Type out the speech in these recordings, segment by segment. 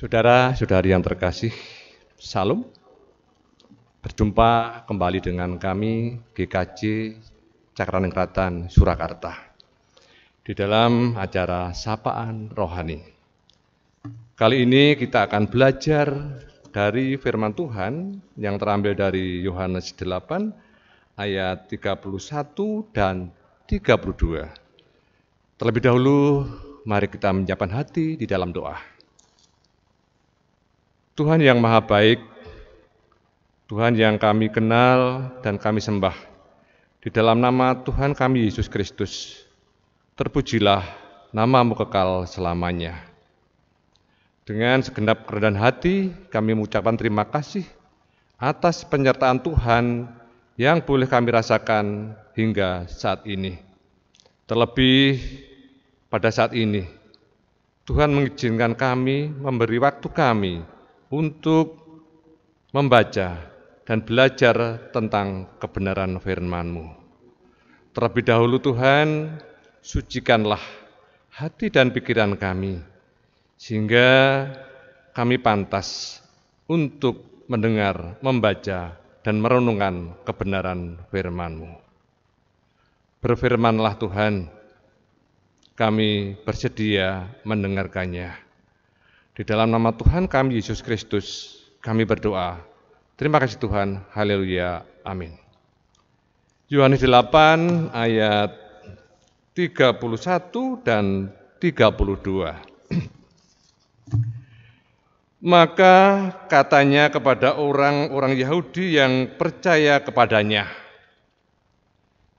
Saudara-saudari yang terkasih, Salam. Berjumpa kembali dengan kami GKJ Cakraningkratan Surakarta di dalam acara Sapaan Rohani. Kali ini kita akan belajar dari firman Tuhan yang terambil dari Yohanes 8 ayat 31 dan 32. Terlebih dahulu, mari kita menyiapkan hati di dalam doa. Tuhan yang Maha Baik, Tuhan yang kami kenal dan kami sembah, di dalam nama Tuhan kami Yesus Kristus, terpujilah nama-Mu kekal selamanya. Dengan segenap kerendahan hati, kami mengucapkan terima kasih atas penyertaan Tuhan yang boleh kami rasakan hingga saat ini. Terlebih pada saat ini, Tuhan mengizinkan kami memberi waktu kami untuk membaca dan belajar tentang kebenaran firman-Mu. Terlebih dahulu Tuhan, sucikanlah hati dan pikiran kami, sehingga kami pantas untuk mendengar, membaca, dan merenungkan kebenaran firman-Mu. Berfirmanlah Tuhan, kami bersedia mendengarkannya. Di dalam nama Tuhan kami Yesus Kristus, kami berdoa. Terima kasih Tuhan, haleluya, amin. Yohanes 8 ayat 31 dan 32. Maka katanya kepada orang-orang Yahudi yang percaya kepadanya,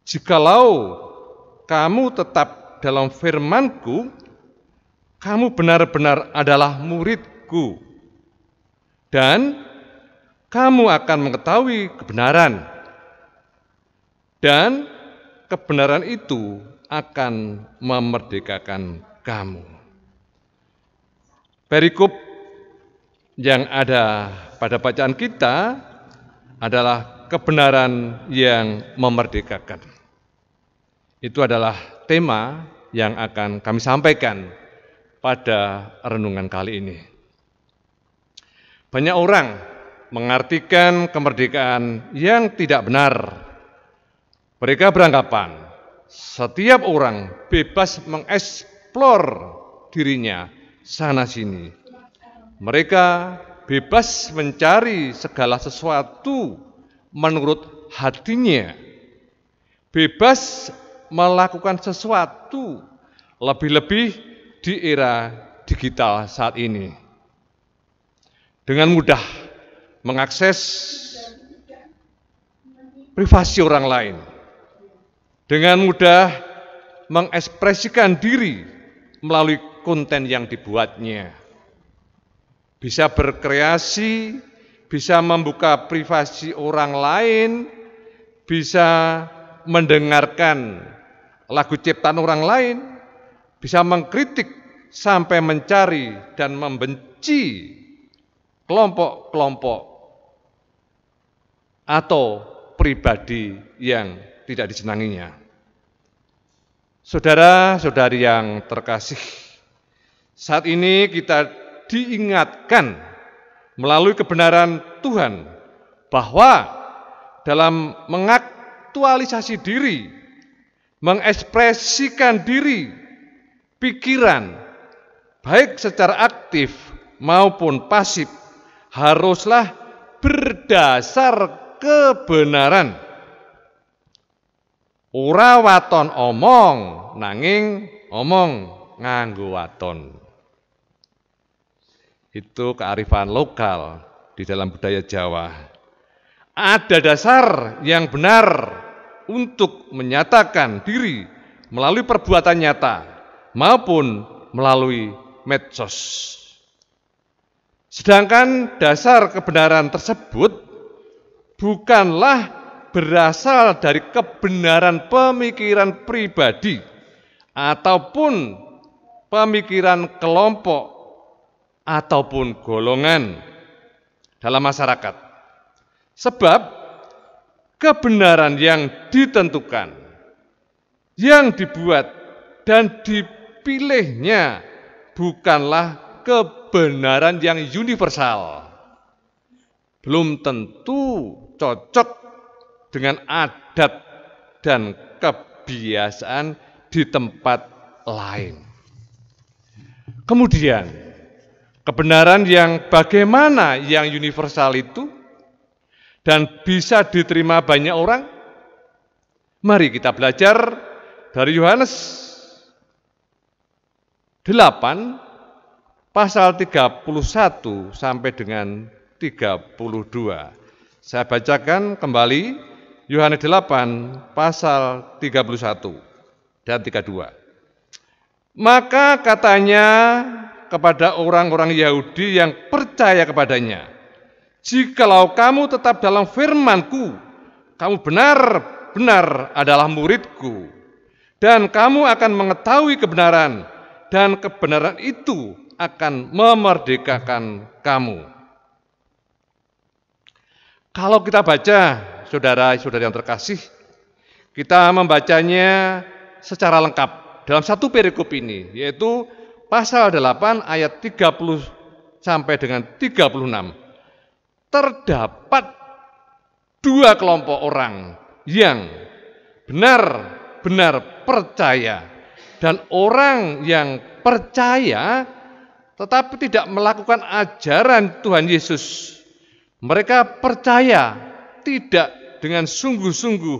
jikalau kamu tetap dalam firman-Ku, kamu benar-benar adalah murid-Ku, dan kamu akan mengetahui kebenaran, dan kebenaran itu akan memerdekakan kamu. Perikop yang ada pada bacaan kita adalah kebenaran yang memerdekakan. Itu adalah tema yang akan kami sampaikan pada renungan kali ini. Banyak orang mengartikan kemerdekaan yang tidak benar. Mereka beranggapan setiap orang bebas mengeksplor dirinya sana-sini. Mereka bebas mencari segala sesuatu menurut hatinya. Bebas melakukan sesuatu, lebih-lebih di era digital saat ini. Dengan mudah mengakses privasi orang lain. Dengan mudah mengekspresikan diri melalui konten yang dibuatnya. Bisa berkreasi, bisa membuka privasi orang lain, bisa mendengarkan lagu ciptaan orang lain, bisa mengkritik sampai mencari dan membenci kelompok-kelompok atau pribadi yang tidak disenanginya. Saudara-saudari yang terkasih, saat ini kita diingatkan melalui kebenaran Tuhan bahwa dalam mengaktualisasi diri, mengekspresikan diri, pikiran, baik secara aktif maupun pasif, haruslah berdasar kebenaran. Ora waton omong, nanging omong nganggo waton. Itu kearifan lokal di dalam budaya Jawa. Ada dasar yang benar untuk menyatakan diri melalui perbuatan nyata maupun melalui medsos. Sedangkan dasar kebenaran tersebut bukanlah berasal dari kebenaran pemikiran pribadi ataupun pemikiran kelompok ataupun golongan dalam masyarakat. Sebab kebenaran yang ditentukan, yang dibuat dan dipilihnya bukanlah kebenaran kebenaran yang universal. Belum tentu cocok dengan adat dan kebiasaan di tempat lain. Kemudian, kebenaran yang bagaimana yang universal itu dan bisa diterima banyak orang? Mari kita belajar dari Yohanes 8 pasal 31 sampai dengan 32. Saya bacakan kembali Yohanes 8 pasal 31 dan 32. Maka katanya kepada orang-orang Yahudi yang percaya kepadanya, jikalau kamu tetap dalam firman-Ku, kamu benar-benar adalah murid-Ku, dan kamu akan mengetahui kebenaran, dan kebenaran itu akan memerdekakan kamu. Kalau kita baca, saudara-saudara yang terkasih, kita membacanya secara lengkap dalam satu perikop ini, yaitu pasal 8 ayat 30 sampai dengan 36. Terdapat dua kelompok orang yang benar-benar percaya dan orang yang percaya tetapi tidak melakukan ajaran Tuhan Yesus. Mereka percaya tidak dengan sungguh-sungguh,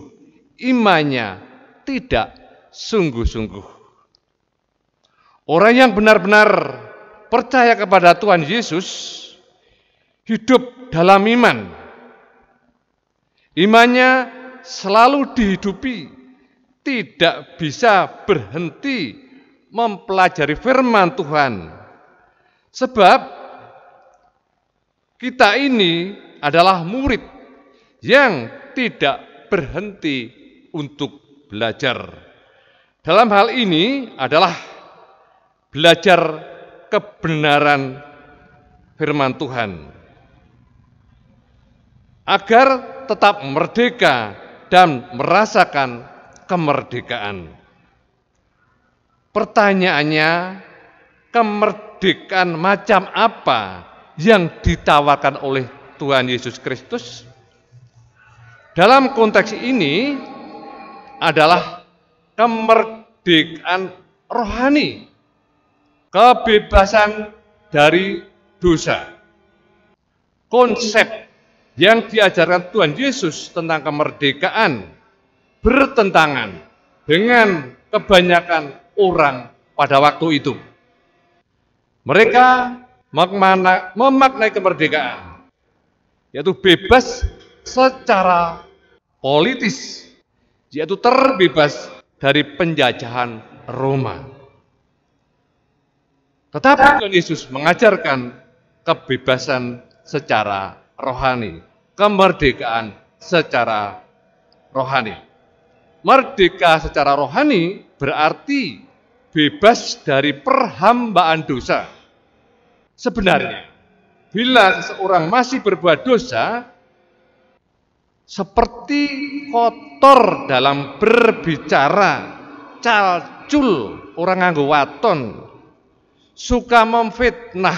imannya tidak sungguh-sungguh. Orang yang benar-benar percaya kepada Tuhan Yesus hidup dalam iman. Imannya selalu dihidupi, tidak bisa berhenti mempelajari firman Tuhan. Sebab kita ini adalah murid yang tidak berhenti untuk belajar. Dalam hal ini adalah belajar kebenaran firman Tuhan, agar tetap merdeka dan merasakan kemerdekaan. Pertanyaannya, kemerdekaan macam apa yang ditawarkan oleh Tuhan Yesus Kristus? Dalam konteks ini adalah kemerdekaan rohani, kebebasan dari dosa. Konsep yang diajarkan Tuhan Yesus tentang kemerdekaan bertentangan dengan kebanyakan orang pada waktu itu. Mereka memaknai kemerdekaan, yaitu bebas secara politis, yaitu terbebas dari penjajahan Roma. Tetapi Tuhan Yesus mengajarkan kebebasan secara rohani, kemerdekaan secara rohani. Merdeka secara rohani berarti bebas dari perhambaan dosa. Sebenarnya, bila seseorang masih berbuat dosa, seperti kotor dalam berbicara, calcul, orang nganggo waton, suka memfitnah,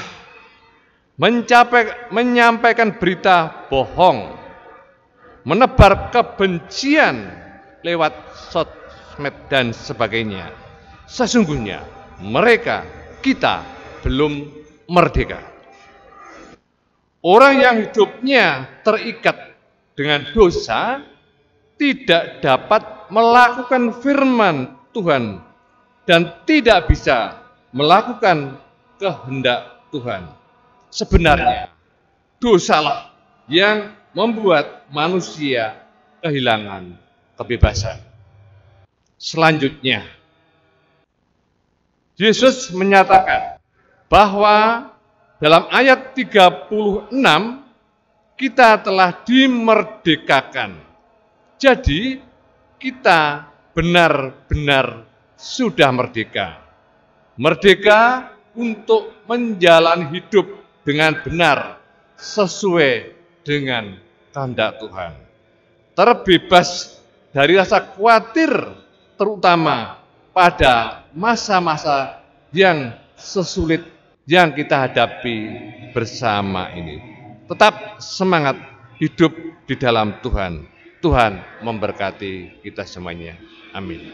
menyampaikan berita bohong, menebar kebencian lewat sosmed dan sebagainya. Sesungguhnya kita belum merdeka. Orang yang hidupnya terikat dengan dosa tidak dapat melakukan firman Tuhan dan tidak bisa melakukan kehendak Tuhan. Sebenarnya dosalah yang membuat manusia kehilangan kebebasan. Selanjutnya, Yesus menyatakan bahwa dalam ayat 36 kita telah dimerdekakan. Jadi kita benar-benar sudah merdeka. Merdeka untuk menjalani hidup dengan benar sesuai dengan kehendak Tuhan. Terbebas dari rasa khawatir, terutama pada masa-masa yang sesulit yang kita hadapi bersama ini. Tetap semangat hidup di dalam Tuhan. Tuhan memberkati kita semuanya. Amin.